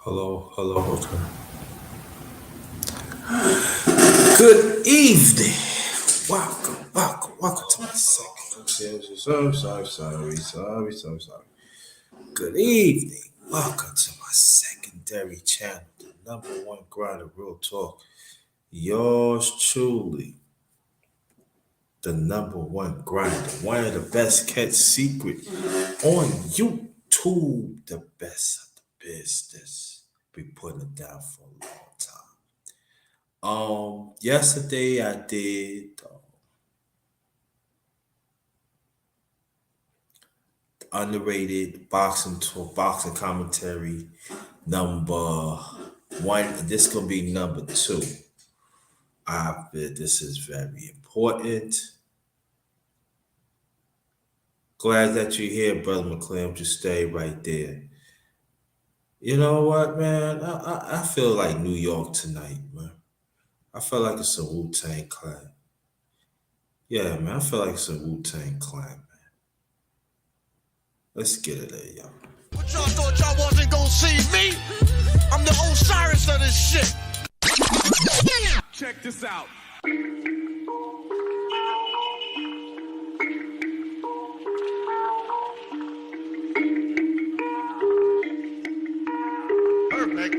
Hello, hello, okay. Good evening. Welcome to my second. Sorry. Good evening. Welcome to my secondary channel, the number one grind of real talk. Yours truly, the number one grinder, one of the best kept secret on YouTube, the best of the business. We putting it down for a long time. Yesterday I did underrated boxing talk, boxing commentary number one. This gonna be number two. I feel this is very important. Glad that you're here, brother McClellan. Just stay right there. You know what, man? I feel like New York tonight, man. I feel like it's a Wu Tang Clan. Yeah, man. I feel like it's a Wu Tang Clan, man. Let's get it there, y'all. What y'all thought y'all wasn't gonna see me? I'm the Osiris of this shit. Check this out. Perfect.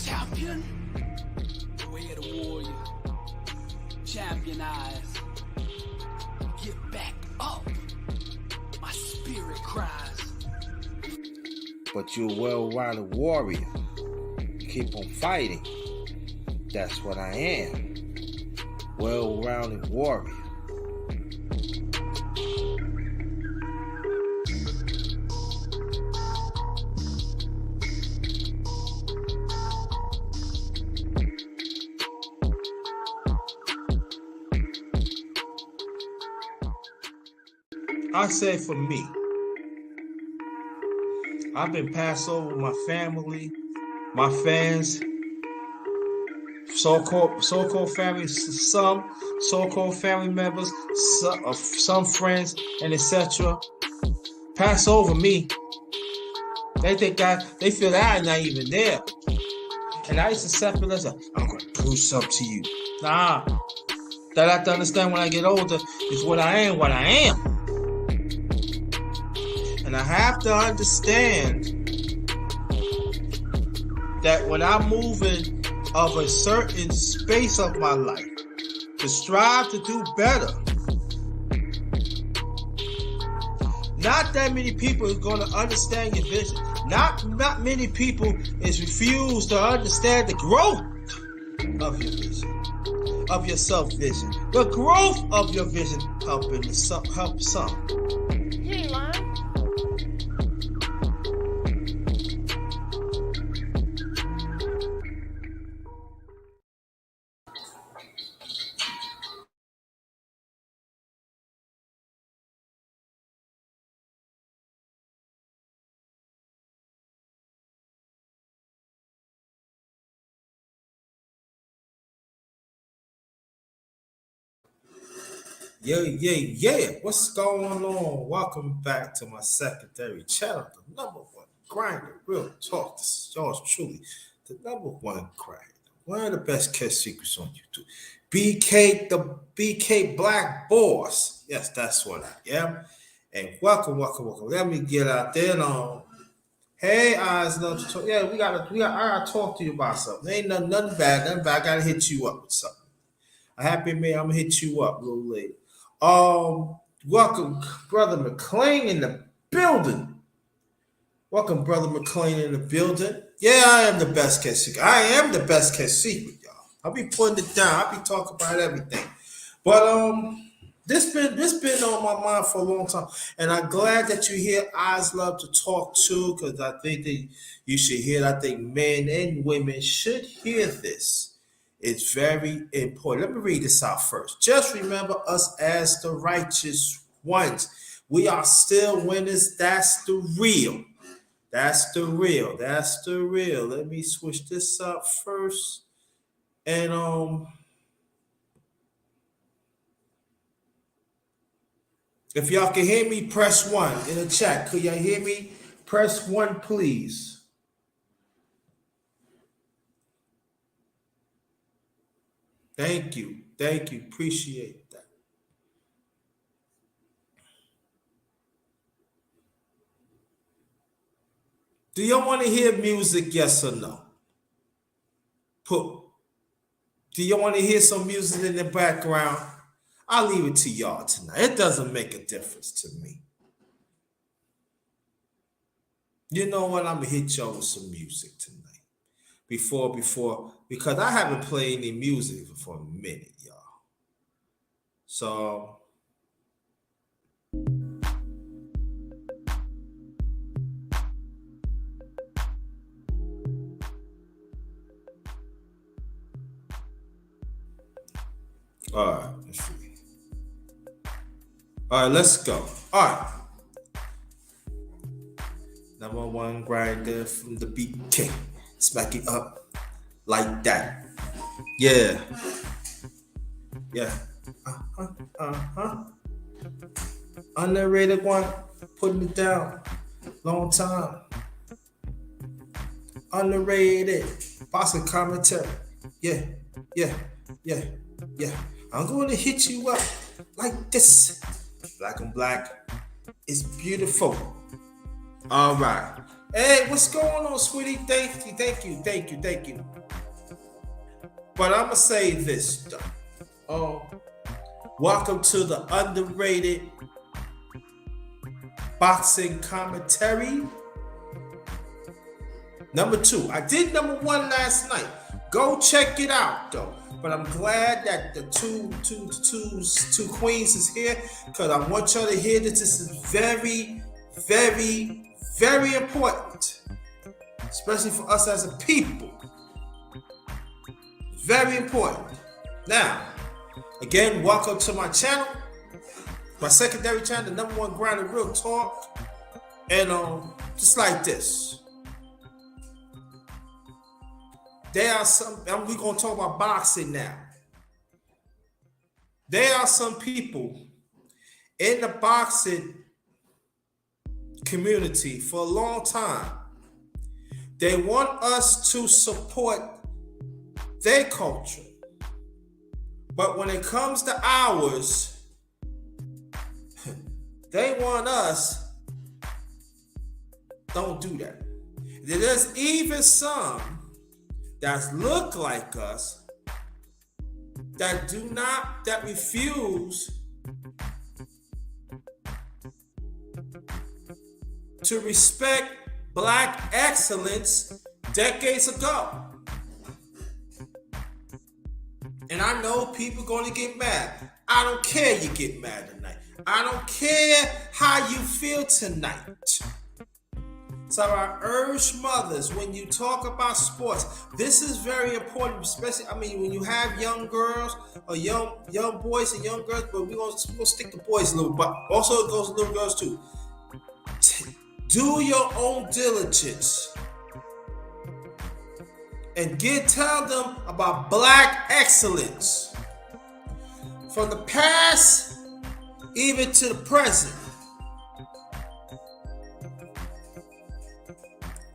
Champion, the way of the warrior. Champion eyes. Get back up. My spirit cries. But you're a well-rounded warrior. You keep on fighting. That's what I am. Well-rounded warrior. I say for me, I've been passed over my family, my fans, so-called family, some so-called family members, some friends, and etc. Pass over me. They they feel that I'm not even there. And I used to accept it as I'm gonna prove something to you. Nah. That I have to understand when I get older is what I am. And I have to understand that when I'm moving of a certain space of my life to strive to do better, not that many people are going to understand your vision. Not many people is refused to understand the growth of your vision, of your self-vision. The growth of your vision help some. He ain't lying. Yeah. What's going on? Welcome back to my secondary channel, the number one grinder, real talk. This is yours truly, the number one grinder. One of the best kept secrets on YouTube. The BK Black Boss. Yes, that's what I am. And welcome. Let me get out there now. Hey, eyes love to talk. Yeah, I gotta talk to you about something. Ain't nothing bad. I gotta hit you up with something. A happy man, I'm gonna hit you up a little later. Welcome, brother McLean in the building. Welcome, brother McLean in the building. Yeah, I am the best kept secret. I am the best kept secret, y'all. I'll be putting it down. I'll be talking about everything. But this been on my mind for a long time, and I'm glad that you hear eyes love to talk too, because I think that you should hear it. I think men and women should hear this. It's very important. Let me read this out first. Just remember us as the righteous ones. We are still winners. That's the real. That's the real. That's the real. Let me switch this up first. And if y'all can hear me, press one in the chat. Could y'all hear me? Press one, please. Thank you. Thank you. Appreciate that. Do y'all want to hear music? Yes or no? Do y'all want to hear some music in the background? I'll leave it to y'all tonight. It doesn't make a difference to me. You know what? I'm gonna hit y'all with some music tonight. Before, because I haven't played any music for a minute, y'all. So all right, let's see. All right, let's go. All right. Number one grinder from the BK. Smack it up like that. Yeah. Yeah. Underrated one. Putting it down. Long time. Underrated. Boxing commentary. Yeah. Yeah. Yeah. Yeah. I'm going to hit you up like this. Black on black. It's beautiful. All right. Hey, what's going on, sweetie? Thank you. But I'm going to say this, though. Welcome to the Underrated Boxing Commentary. Number 2. I did number 1 last night. Go check it out, though. But I'm glad that the two queens is here, because I want y'all to hear that this is very, very, very important, especially for us as a people. Very important. Now, again, welcome to my channel, my secondary channel, the number 1 grinder, real talk, and just like this. There are some, and we're gonna talk about boxing now. There are some people in the boxing community for a long time. They want us to support their culture. But when it comes to ours, they want us, don't do that. There's even some that look like us that refuse to respect black excellence decades ago. And I know people going to get mad. I don't care you get mad tonight. I don't care how you feel tonight. So I urge mothers, when you talk about sports, this is very important, especially, when you have young girls or young boys and young girls, but we're gonna stick to boys a little, but also it goes to little girls too. Do your own diligence and tell them about black excellence from the past even to the present.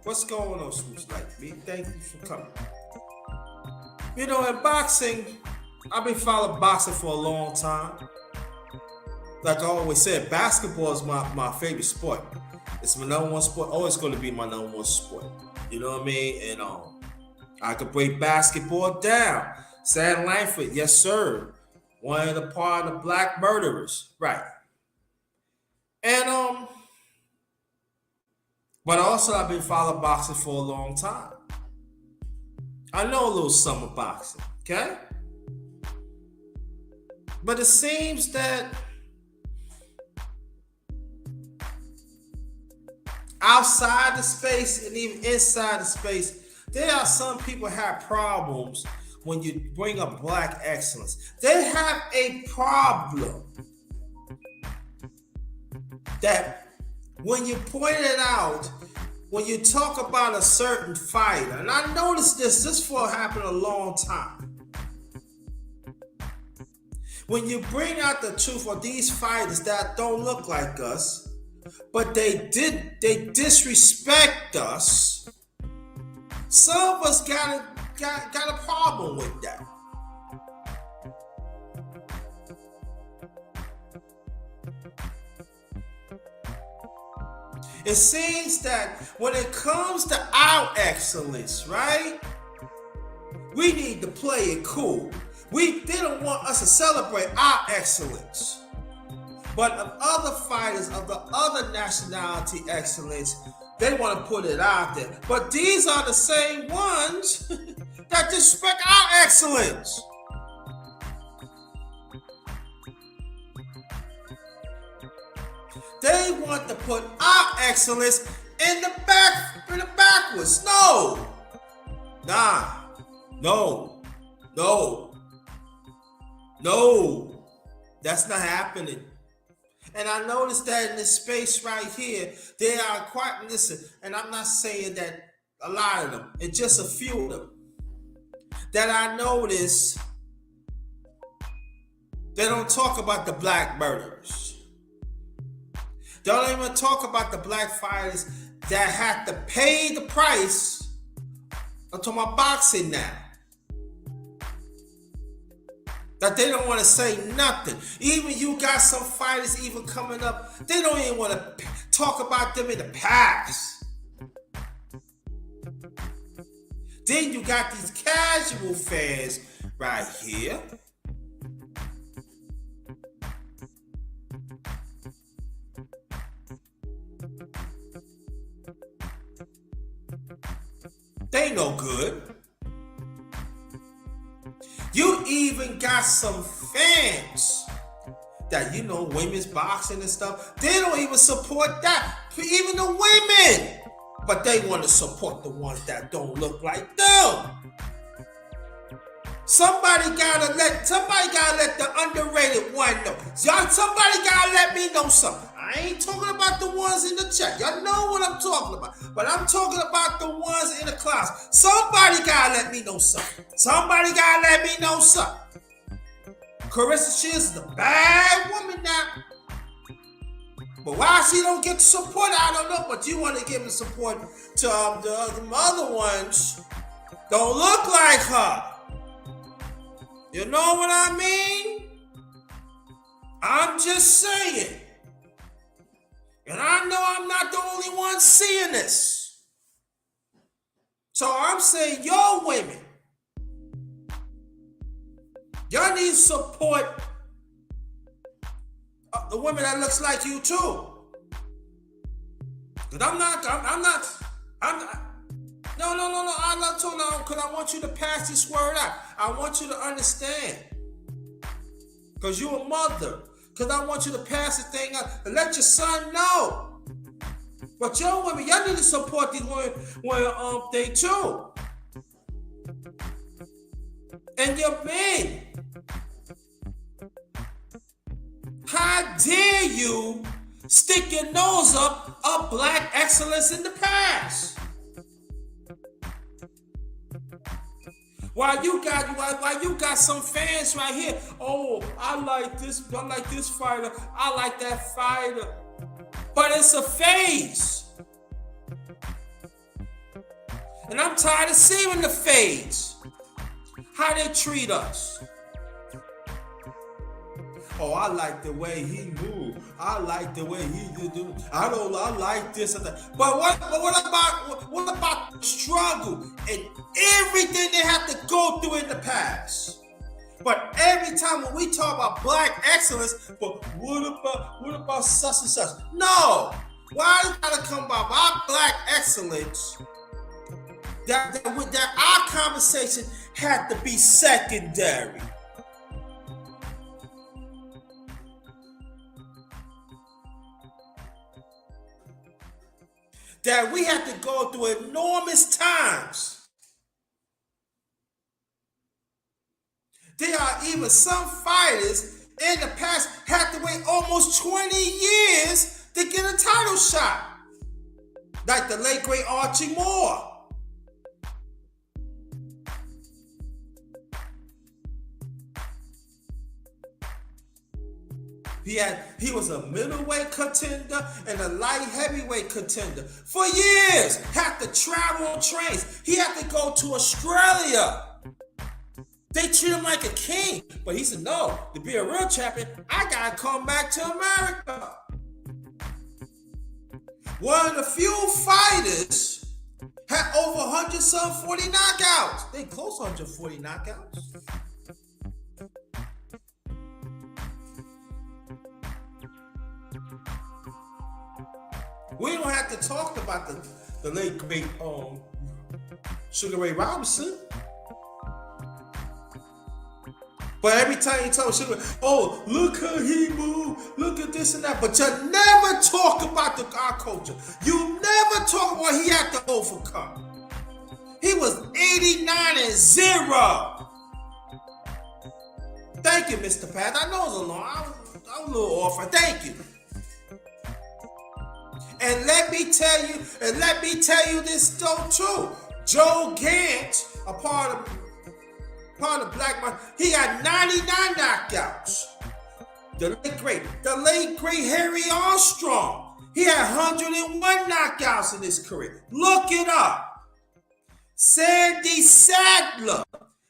What's going on, Swoosh Like Me? Thank you for coming. In boxing, I've been following boxing for a long time. Like I always said, basketball is my favorite sport. It's my number 1 sport. Always going to be my number 1 sport. You know what I mean? And I could break basketball down. Sam Langford, yes sir. One of the part of the black murderers, right? And but also I've been following boxing for a long time. I know a little summer boxing, okay? But it seems that outside the space and even inside the space, there are some people have problems when you bring up black excellence. They have a problem that when you point it out, when you talk about a certain fighter, and I noticed this for happened a long time. When you bring out the truth of these fighters that don't look like us, but they disrespect us, some of us got a problem with that. It seems that when it comes to our excellence, right? We need to play it cool. They don't want us to celebrate our excellence. But of other fighters of the other nationality excellence, they want to put it out there. But these are the same ones that disrespect our excellence. They want to put our excellence in the backwards. No. Nah. No. That's not happening. And I noticed that in this space right here, they are quite, listen, and I'm not saying that a lot of them, it's just a few of them, that I notice they don't talk about the black murderers. They don't even talk about the black fighters that had to pay the price. I'm talking about boxing now. That they don't want to say nothing. Even you got some fighters even coming up, they don't even want to talk about them in the past. Then you got these casual fans right here. They no good. You even got some fans that, women's boxing and stuff. They don't even support that. Even the women. But they want to support the ones that don't look like them. Somebody gotta let the underrated one know. Somebody gotta let me know something. I ain't talking about the ones in the chat. Y'all know what I'm talking about. But I'm talking about the ones in the class. Somebody gotta let me know something. Carissa Shields is a bad woman now. But why she don't get the support, I don't know. But you want to give the support to the other ones. Don't look like her. You know what I mean? I'm just saying. And I know I'm not the only one seeing this. So I'm saying, yo, women, y'all need to support the women that looks like you too. Because I'm not, I'm not talking because I want you to pass this word out. I want you to understand. Because you're a mother. Because I want you to pass this thing out and let your son know. But y'all women, y'all need to support these women thing too. And your men. How dare you stick your nose up of black excellence in the past? While you got some fans right here, oh, I like this fighter, I like that fighter. But it's a phase. And I'm tired of seeing the phase. How they treat us. Oh, I like the way he moved. I like the way he do. I like this and that. But what about the struggle and everything they have to go through in the past? But every time when we talk about black excellence, but what about such and such? No. Why you gotta come about our black excellence? That our conversation had to be secondary. That we have to go through enormous times. There are even some fighters in the past had to wait almost 20 years to get a title shot. Like the late great Archie Moore. He was a middleweight contender and a light heavyweight contender for years. Had to travel on trains. He had to go to Australia. They treat him like a king, but he said, no, to be a real champion, I gotta come back to America. One of the few fighters had over 140 knockouts. They close to 140 knockouts. We don't have to talk about the late great Sugar Ray Robinson. But every time you tell Sugar, oh, look how he moved, look at this and that. But you never talk about our culture. You never talk about he had to overcome. He was 89-0. Thank you, Mr. Pat. I know it's a long. I'm a little off. Thank you. And let me tell you this though too. Joe Gant, a part of Black Man, he had 99 knockouts. The late great Harry Armstrong, he had 101 knockouts in his career. Look it up. Sandy Sadler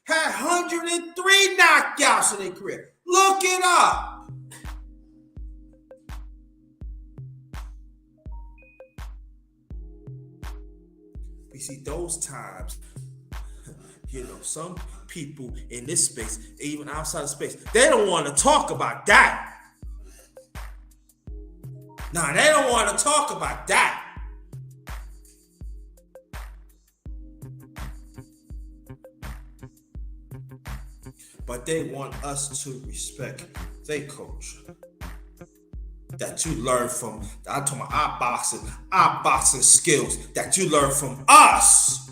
had 103 knockouts in his career. Look it up. You see, those times, some people in this space, even outside of space, they don't want to talk about that. Nah, they don't want to talk about that. But they want us to respect their culture. That you learn from, I'm talking about our boxing skills that you learn from us.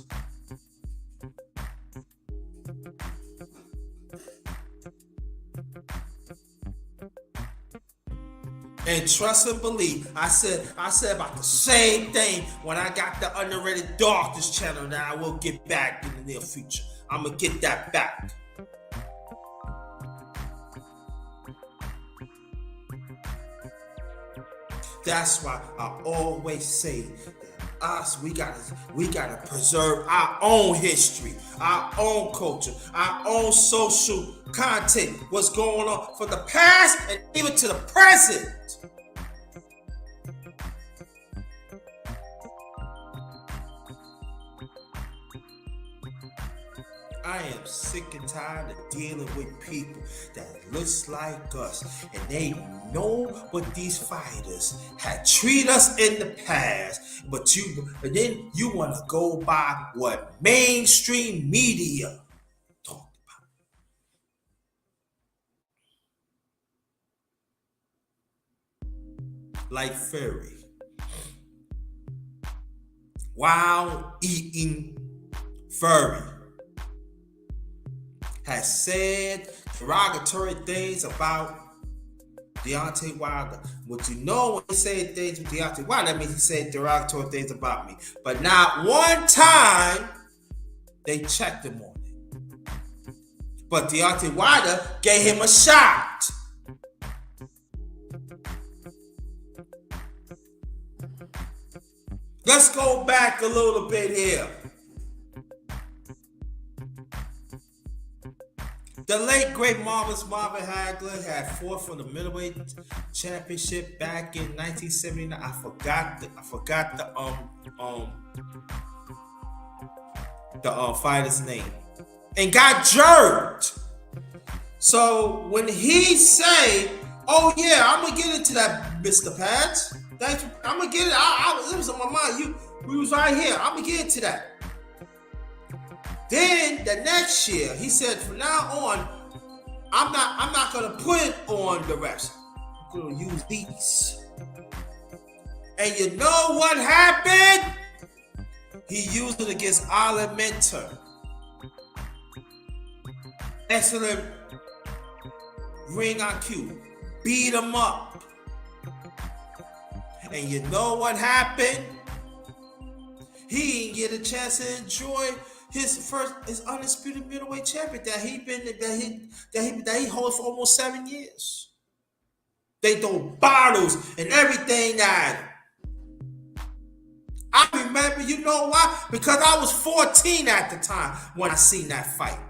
And trust and believe, I said about the same thing when I got the Underrated Darkness channel that I will get back in the near future. I'm going to get that back. That's why I always say that we gotta preserve our own history, our own culture, our own social content, what's going on from the past and even to the present. I am sick and tired of dealing with people that looks like us and they know what these fighters had treated us in the past, but then you want to go by what mainstream media talked about. Like Fury, while eating Fury, has said derogatory things about Deontay Wilder. What you know when he said things with Deontay Wilder, that means he said derogatory things about me. But not one time they checked him on it. But Deontay Wilder gave him a shot. Let's go back a little bit here. The late great Marvin Hagler had fought for the middleweight championship back in 1979. I forgot the fighter's name, and got jerked. So when he say, "Oh yeah, I'm gonna get into that, Mr. Pads. Thanks, I'm gonna get it. It was on my mind. We was right here. I'm gonna get into that." Then the next year, he said, "From now on, I'm not gonna put it on the refs. I'm gonna use these." And you know what happened? He used it against Alan Minter. Excellent ring IQ. Beat him up. And you know what happened? He didn't get a chance to enjoy his undisputed middleweight champion that he holds for almost 7 years. They throw bottles and everything at him. I remember, you know why? Because I was 14 at the time when I seen that fight.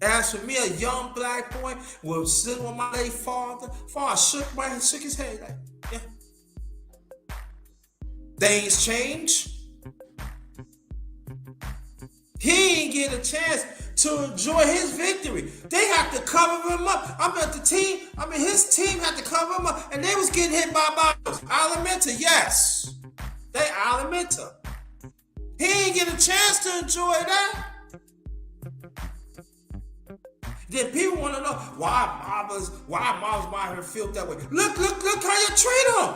As for me, a young black boy was sitting with my late father. Father shook his head like, yeah. Things change. He didn't get a chance to enjoy his victory. They have to cover him up. His team had to cover him up, and they was getting hit by bottles. Alimenta, yes. They Alimenta. He didn't get a chance to enjoy that. Then people want to know why Mama's mind her feel that way. Look how you treat him.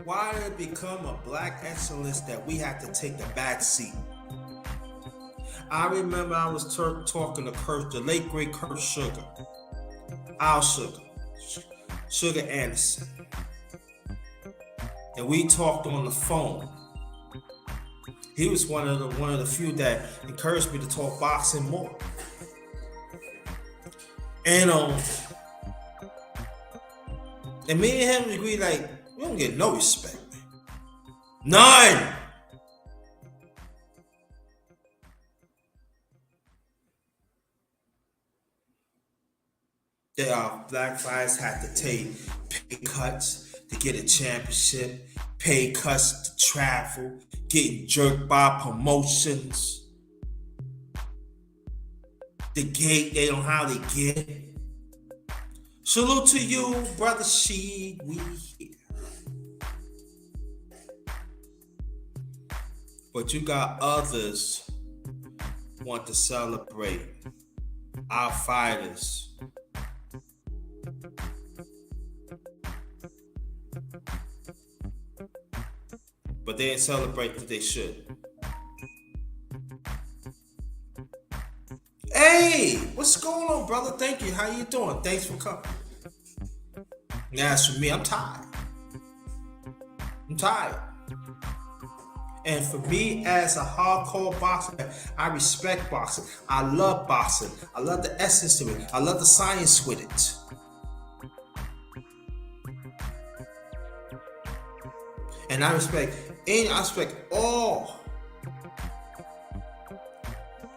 Why did it become a black excellence that we had to take the back seat? I remember I was talking to the late great Kurt Sugar. Al Sugar Anderson, and we talked on the phone. He was one of the few that encouraged me to talk boxing more. And me and him agreed, like, we don't get no respect, man. None. Black fighters had to take pay cuts to get a championship, pay cuts to travel, getting jerked by promotions. The gate, they don't hardly get it. Salute to you, brother Sheed. We here. But you got others want to celebrate our fighters. But they didn't celebrate that they should. Hey, what's going on, brother? Thank you. How you doing? Thanks for coming. Now, as for me, I'm tired. And for me, as a hardcore boxer, I respect boxing. I love boxing. I love the essence of it. I love the science with it. And I respect all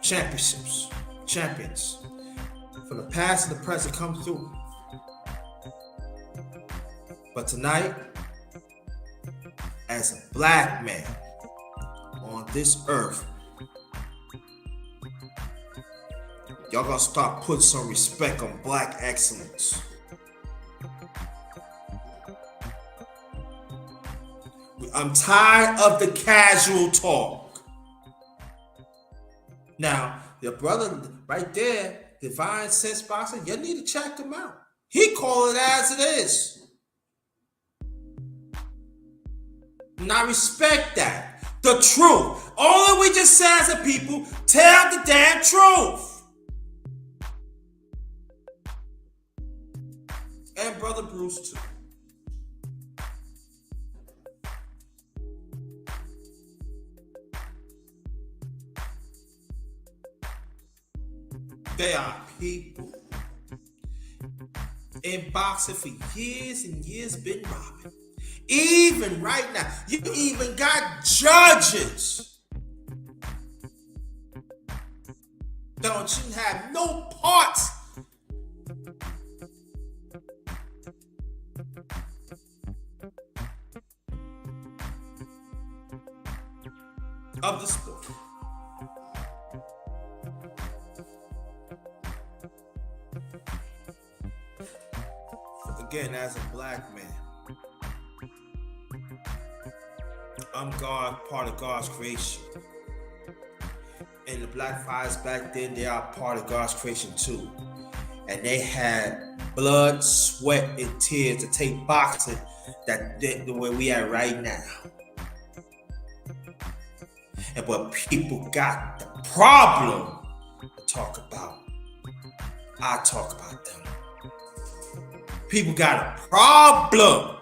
champions from the past and the present come through. But tonight, as a black man on this earth, y'all gotta start putting some respect on black excellence. I'm tired of the casual talk. Now, the brother right there, Divine Sense Boxer, you need to check him out. He call it as it is. And I respect that. The truth. All we just say as a people, tell the damn truth. And Brother Bruce too. They are people in boxing for years and years been robbing. Even right now, you even got judges. Don't you have no parts of the sport. Again, as a black man, I'm part of God's creation. And the black fighters back then, they are part of God's creation too. and they had blood, sweat, and tears to take boxing the way we are right now. And what people got the problem to talk about, I talk about them. People got a problem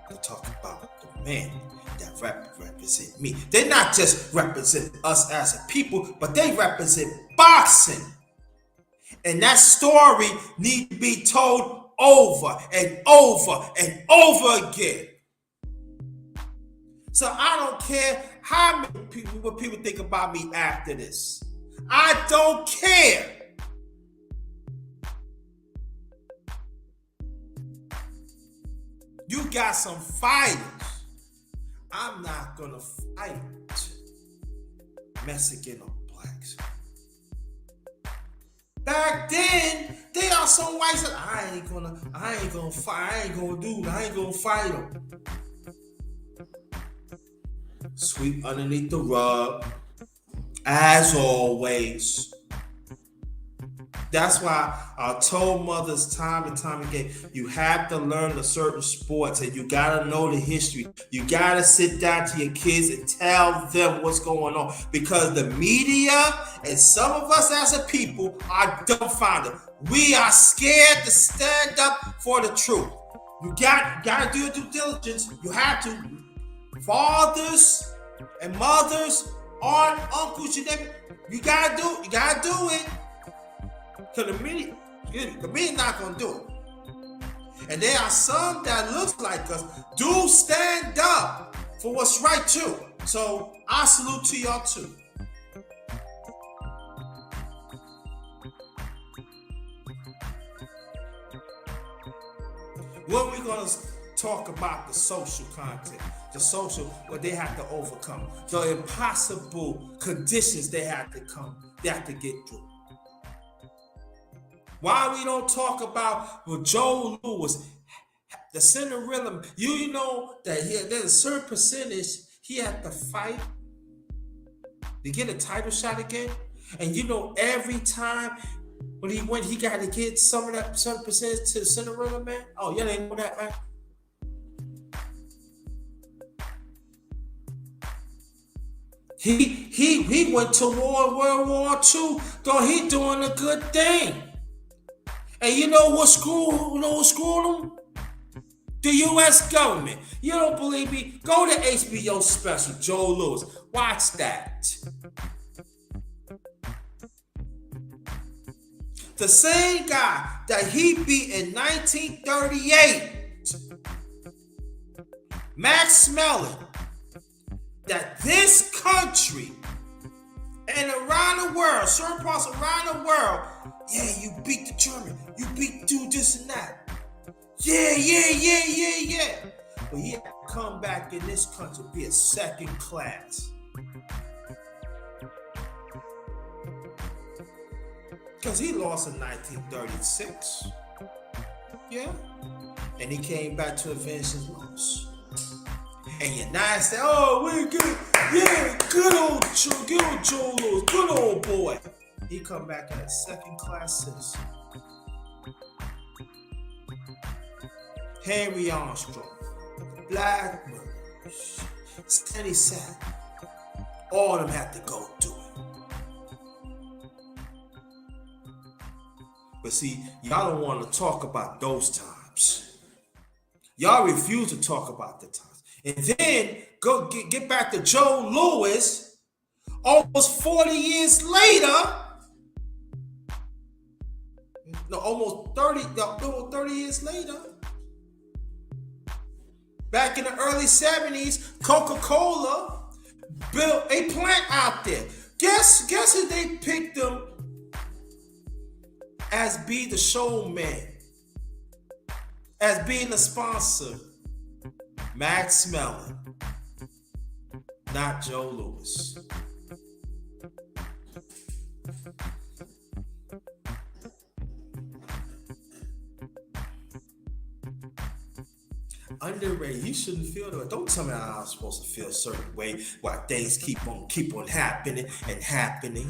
to talk about the men that represent me. They not just represent us as a people, but they represent boxing. And that story needs to be told over and over and over again. So I don't care how many people, what people think about me after this. I don't care. You got some fighters. I'm not gonna fight Mexican or blacks. Back then, they are some whites that I ain't gonna fight. I ain't gonna fight them. Sweep underneath the rug, as always. That's why I told mothers time and time again, you have to learn the certain sports and you gotta know the history. You gotta sit down to your kids and tell them what's going on, because the media and some of us as a people are dumbfounded. We are scared to stand up for the truth. You gotta do your due diligence. You have to. Fathers and mothers, aunt, uncles, you gotta do it. Because the media not gonna do it. And there are some that look like us do stand up for what's right too. So I salute to y'all too. When we gonna talk about the social content, the social, what they have to overcome, the impossible conditions they have to get through. Why we don't talk about Joe Louis, the Cinderella? You know that there's a certain percentage he had to fight to get a title shot again, and you know every time when he went, he got to get some of that certain percentage to the Cinderella man. Oh, y'all ain't know that, man. He went to World War II, though he doing a good thing. And you know what screwed him? The U.S. government. You don't believe me? Go to HBO special, Joe Louis. Watch that. The same guy that he beat in 1938, Max Mellon, that this country and around the world, certain parts around the world, yeah, you beat the German, you beat do this and that. Yeah. But he had to come back in this country, be a second class. Because he lost in 1936. Yeah. And he came back to avenge his loss. And United States, oh, we're good. Yeah, good old Joe Louis, good old boy. He come back as a second class citizen. Henry Armstrong, the Black murderers, Stanley Sack, all of them have to go through it. But see, y'all don't want to talk about those times. Y'all refuse to talk about the times. And then go get back to Joe Louis, almost 40 years later. No, almost 30 years later. Back in the early 70s, Coca-Cola built a plant out there. Guess who they picked them as be the showman, as being the sponsor? Max Mellon, not Joe Louis. Underrated. You shouldn't feel that way. Don't tell me how I'm supposed to feel a certain way while things keep on happening and happening.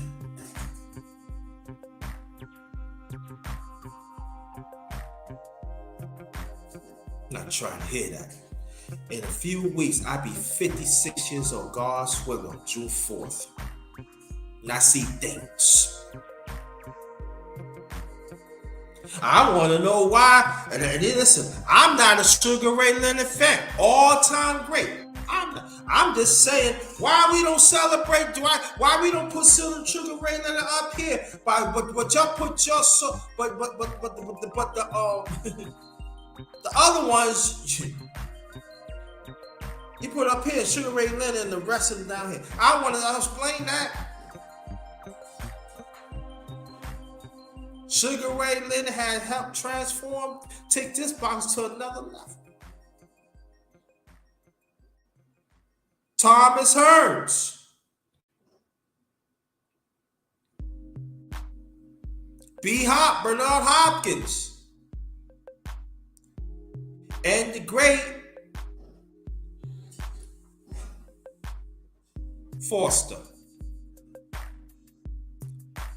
Not trying to hear that. In a few weeks, I'll be 56 years old. God's will on June 4th. And I see things. I want to know why. And listen, I'm not a Sugar Ray Leonard fan. All-time great. I'm just saying why we don't celebrate. Why we don't put Sugar Ray Leonard up here? But y'all put your so. But the the other ones you put up here, Sugar Ray Leonard and the rest of them down here. I want to explain that. Sugar Ray Leonard had helped transform, take this box to another level. Thomas Hearns, B-Hop, Bernard Hopkins, and the great Foster.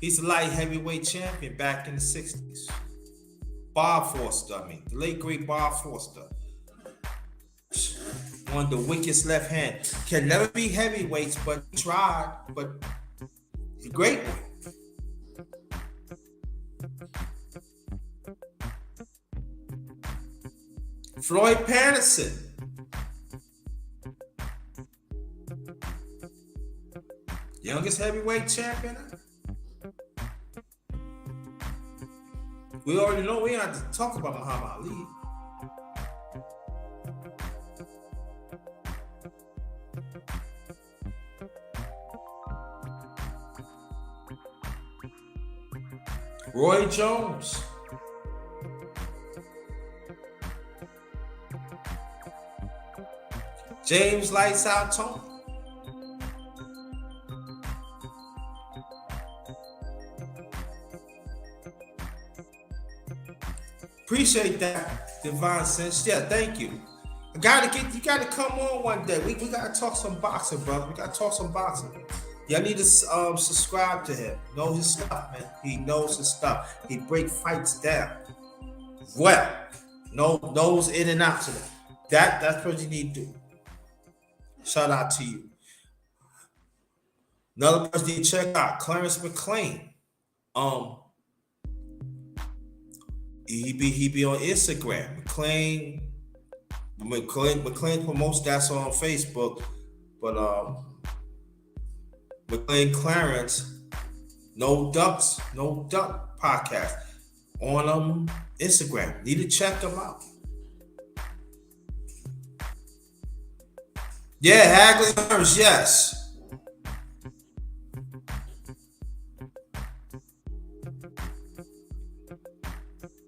He's a light heavyweight champion back in the 60s. Bob Foster, the late great Bob Foster. One of the wickedest left hand. Can never be heavyweights, but he tried. But he's a great one. Floyd Patterson. Youngest heavyweight champion. We already know we have to talk about Muhammad Ali. Roy Jones. James Lights Out Tony. Appreciate that, Divine Sense. Yeah, thank you. You gotta come on one day. We gotta talk some boxing, brother. We gotta talk some boxing. Y'all need to subscribe to him. Know his stuff, man. He knows his stuff. He break fights down. Well, knows in and out to them. That's what you need to do. Shout out to you. Another person you check out, Clarence McLean. He be on Instagram. McLean promotes that on Facebook, but McLean Clarence, No Duck podcast on Instagram. Need to check them out. Yeah, Hagley Burns, yes.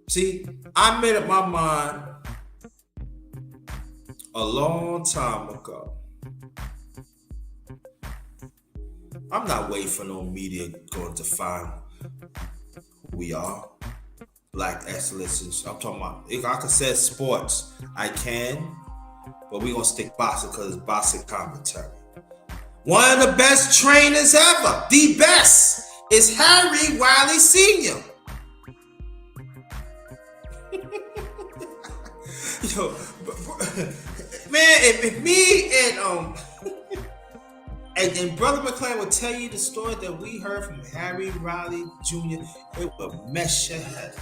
See, I made up my mind a long time ago. I'm not waiting for no media going to define who we are. Black excellence. I'm talking about, if I could say sports, I can, but we're going to stick boxing because it's boxing commentary. One of the best trainers ever, the best, is Harry Wiley Sr. Yo, man, if me and Brother McLean would tell you the story that we heard from Harry Riley Jr., it would mess your head.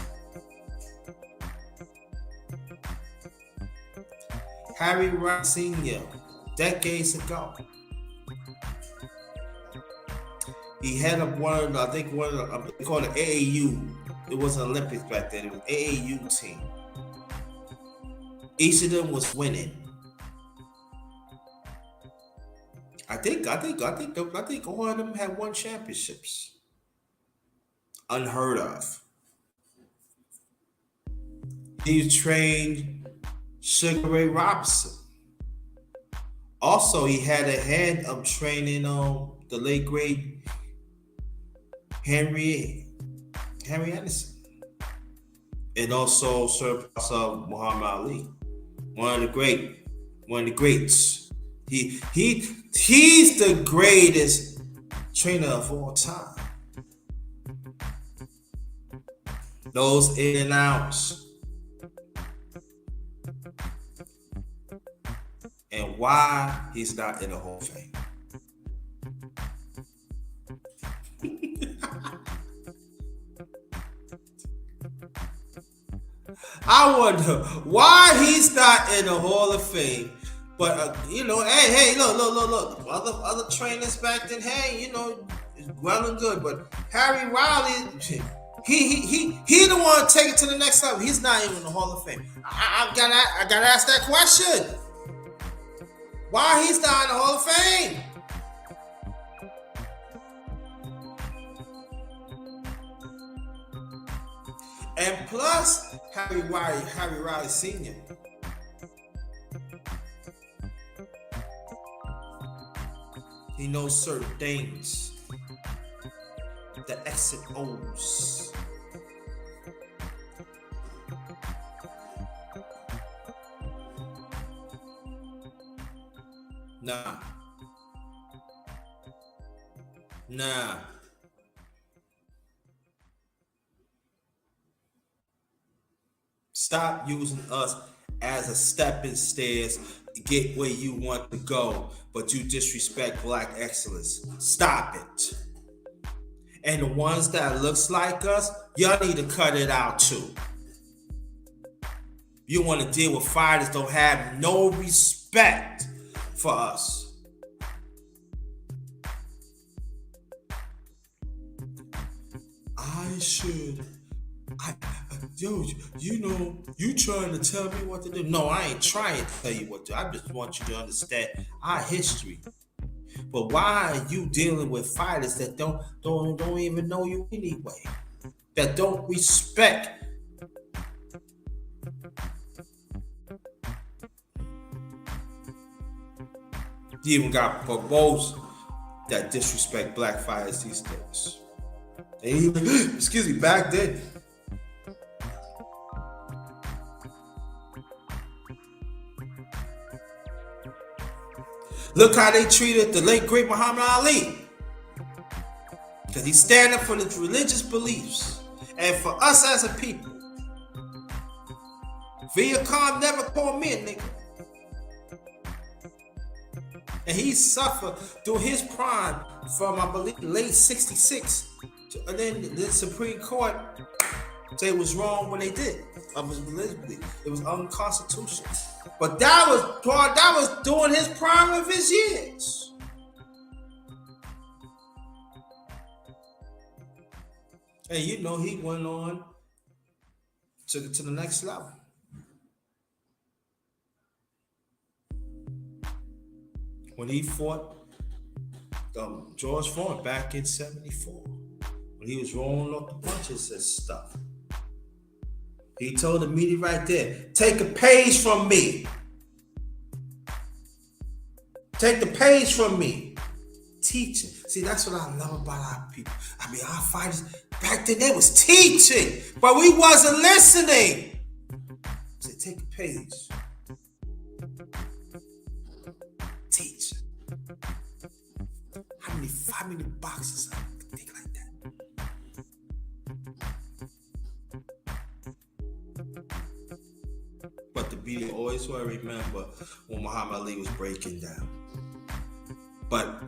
Harry Riley Sr., decades ago, he had up they called it AAU. It wasn't Olympics back then. It was AAU team. Each of them was winning. I think all of them had won championships. Unheard of. He trained Sugar Ray Robinson. Also, he had a hand of training the late great Henry Anderson, and also surpass of Muhammad Ali. One of the greats. He's the greatest trainer of all time. Those in and outs. why he's not in the Hall of Fame. I wonder why he's not in the Hall of Fame. But hey, look. Other trainers back then, hey, well and good. But Harry Riley, he the one to take it to the next level. He's not even in the Hall of Fame. I gotta ask that question. Why he's not in the Hall of Fame? And plus, Harry Riley Sr. He knows certain things. The exit O's. Nah. Stop using us as a stepping stairs to get where you want to go, but you disrespect black excellence. Stop it. And the ones that looks like us, y'all need to cut it out too. You want to deal with fighters that don't have no respect for us. You trying to tell me what to do? No, I ain't trying to tell you what to do. I just want you to understand our history. But why are you dealing with fighters that don't even know you anyway? That don't respect? You even got promoters that disrespect black fighters these days. And even, excuse me, back then. Look how they treated the late great Muhammad Ali. Because he's standing for his religious beliefs. And for us as a people. Viacom never called me a nigga. And he suffered through his prime from, I believe, late 66. And then the Supreme Court said it was wrong when they did. It was unconstitutional. But that was during his prime of his years. And he went on to the next level. When he fought George Foreman back in 74, when he was rolling up the punches and stuff. He told the media right there, take a page from me. Take the page from me. Teaching. See, that's what I love about our people. I mean, our fighters, back then they was teaching, but we wasn't listening. Say, take a page. Teach. How many boxes I think like that? But the beat always will remember when Muhammad Ali was breaking down. But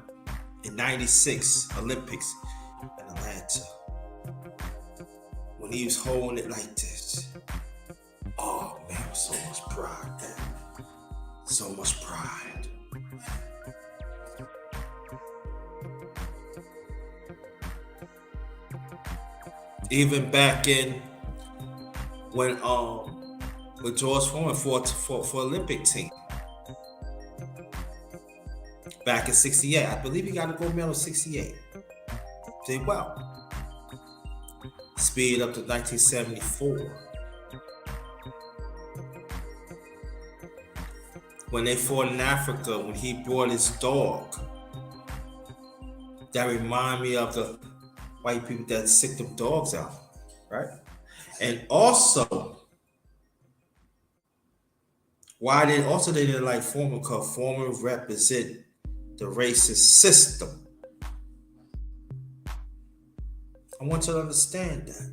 in 96 Olympics in Atlanta, when he was holding it like this, oh man, so much pride, man. So much pride. Even back in when George Foreman fought for Olympic team. Back in 68. I believe he got a gold medal in 68. Did well. Speed up to 1974. When they fought in Africa, when he brought his dog. That remind me of the white people that sick them dogs out. Right? And also, why they didn't like Foreman, because Foreman represent the racist system. I want you to understand that.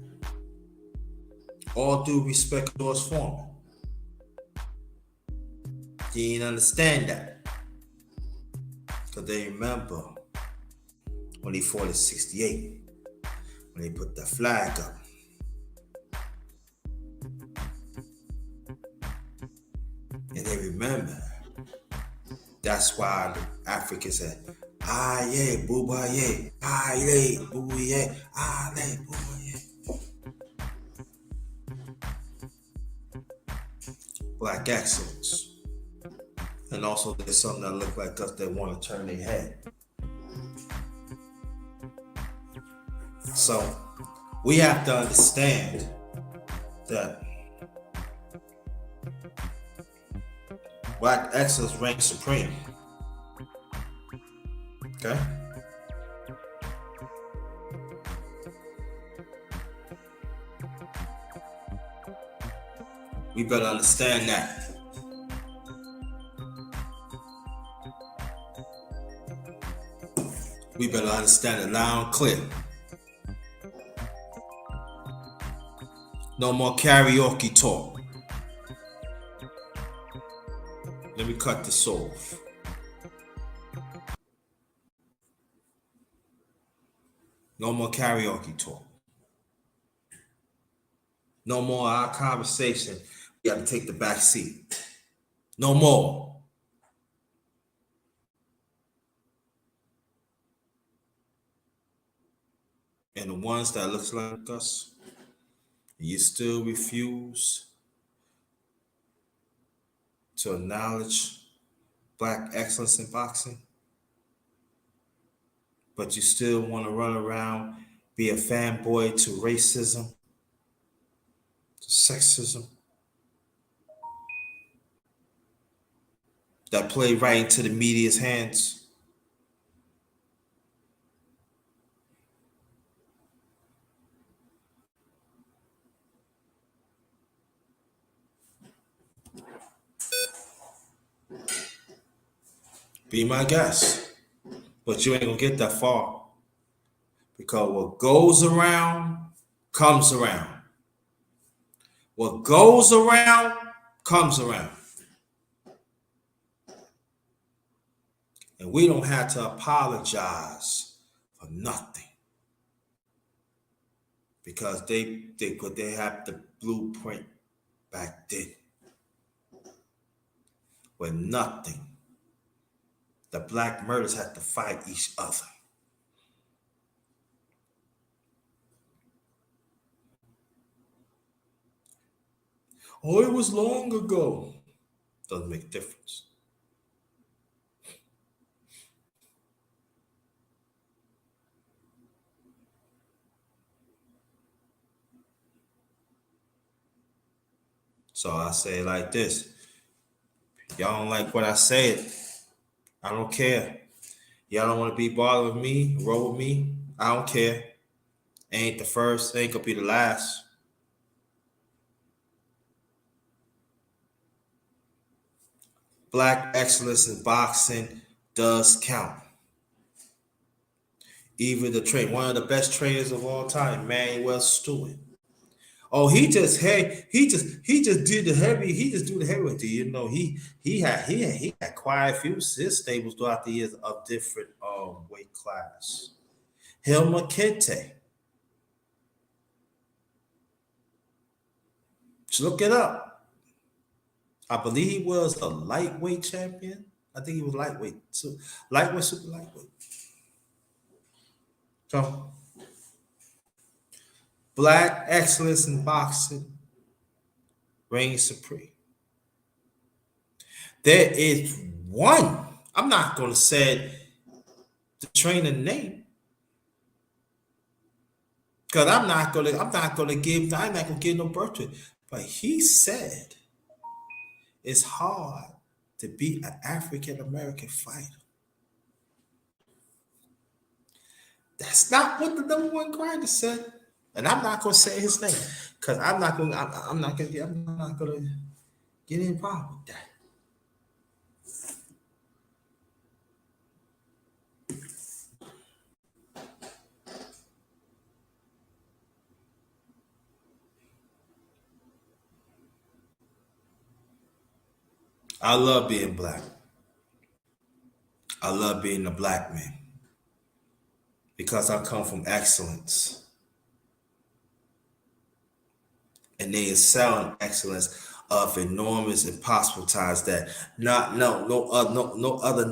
All due respect to George Foreman. You didn't understand that. So they remember when he fought in 68, when they put the flag up. And they remember. That's why the Africans said, ah, yeah, booba, yeah, ah, yeah, booba, yeah, ah, yeah, booba, yeah. Black excellence. And also, there's some that look like us that want to turn their head. So, we have to understand that black excellence reigns supreme. Okay? We better understand that. We better understand it loud and clear. No more karaoke talk. Let me cut this off. No more karaoke talk. No more our conversation. We got to take the back seat. No more. And the ones that looks like us, you still refuse to acknowledge black excellence in boxing, but you still want to run around, be a fanboy to racism, to sexism, that play right into the media's hands. Be my guest. But you ain't gonna get that far. Because what goes around comes around. What goes around comes around. And we don't have to apologize for nothing. Because they have the blueprint back then. With nothing. The black murders had to fight each other. Oh, it was long ago. Doesn't make a difference. So I say it like this. Y'all don't like what I said. I don't care. Y'all don't want to be bothered with me, roll with me. I don't care. Ain't the first, ain't gonna be the last. Black excellence in boxing does count. Even one of the best trainers of all time, Manuel Stewart. Oh, he just did the heavy. He just do the heavyweight. You know, he had quite a few his stables throughout the years of different weight class. Hilma Kente. Just look it up. I believe he was a lightweight champion. I think he was lightweight. So lightweight, super lightweight. So black excellence in boxing reigns supreme. There is one. I'm not going to say the trainer name because I'm not going to give no birth to it. But he said it's hard to beat an African American fighter. That's not what the number one grinder said, and I'm not going to say his name because I'm not going to get involved with that. I love being black. I love being a black man because I come from excellence. And they excel in excellence of enormous impossible times that not no other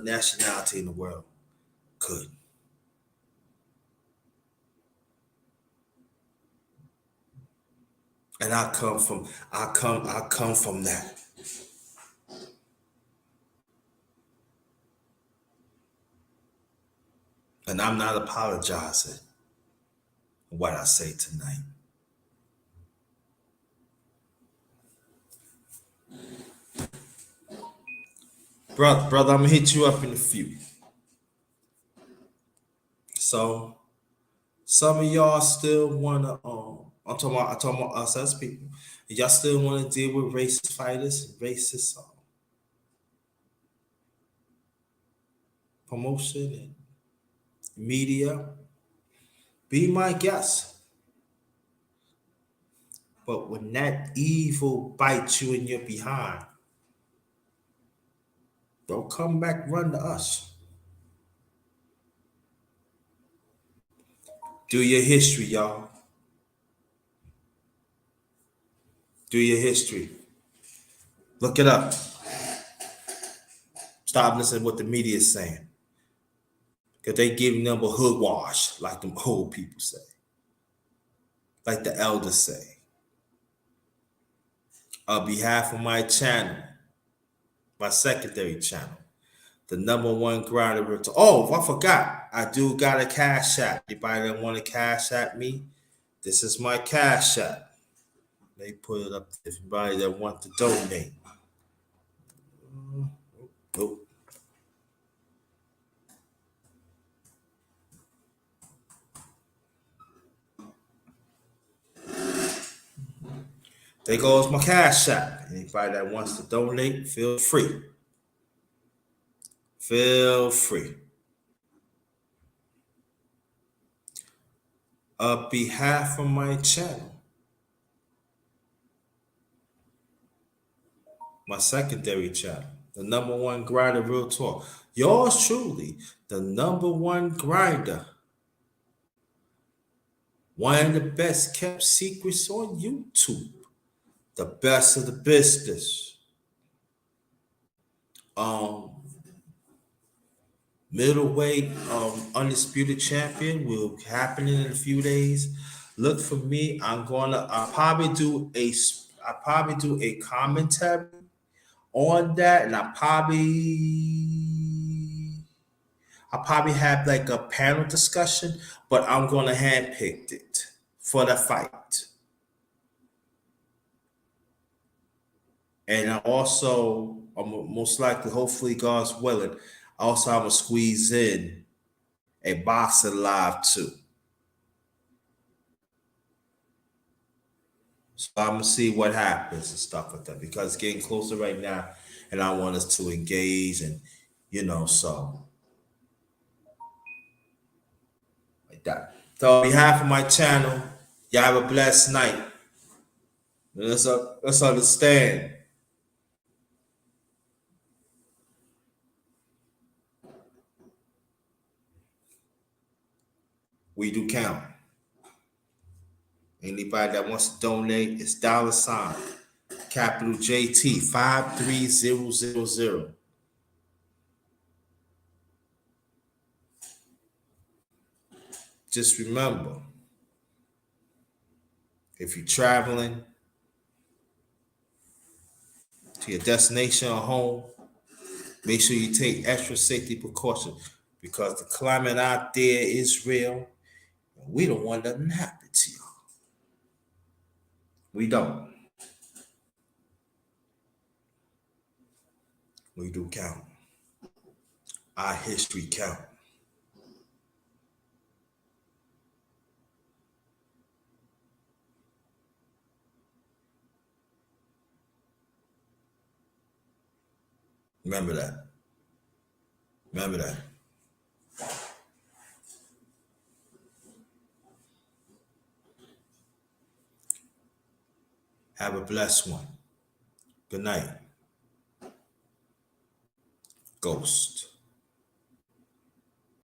nationality in the world could. And I come from that. And I'm not apologizing for what I say tonight. Brother, I'm gonna hit you up in a few. So some of y'all still wanna I'm talking about us as people. Y'all still wanna deal with racist fighters, racist promotion and media. Be my guest. But when that evil bites you in your behind, don't come back run to us. Do your history, y'all. Do your history. Look it up. Stop listening to what the media is saying. Because they giving them a hood wash, like them old people say. Like the elders say. On behalf of my channel, my secondary channel, the number one grinder. Oh, I forgot. I do got a cash app. Anybody that want to cash at me? This is my cash app. They put it up to everybody that want to donate. Nope. There goes my cash app. Anybody that wants to donate, feel free. Feel free. On behalf of my channel, my secondary channel, the number one grinder, real talk. Yours truly, the number one grinder. One of the best kept secrets on YouTube. The best of the business. Middleweight undisputed champion will happen in a few days. Look for me. I'll probably do a commentary on that, and I'll probably have like a panel discussion, but I'm gonna handpick it for the fight. And I'm most likely, hopefully, God's willing, I'm gonna squeeze in a boxing live too. So I'm gonna see what happens and stuff like that because it's getting closer right now, and I want us to engage and so like that. So on behalf of my channel, y'all have a blessed night. Let's understand. We do count. Anybody that wants to donate, it's $ capital JT 53000. Just remember, if you're traveling to your destination or home, make sure you take extra safety precautions because the climate out there is real. And we don't want nothing to happen to y'all. We don't. We do count. Our history count. Remember that. Remember that. Have a blessed one. Good night. Ghost.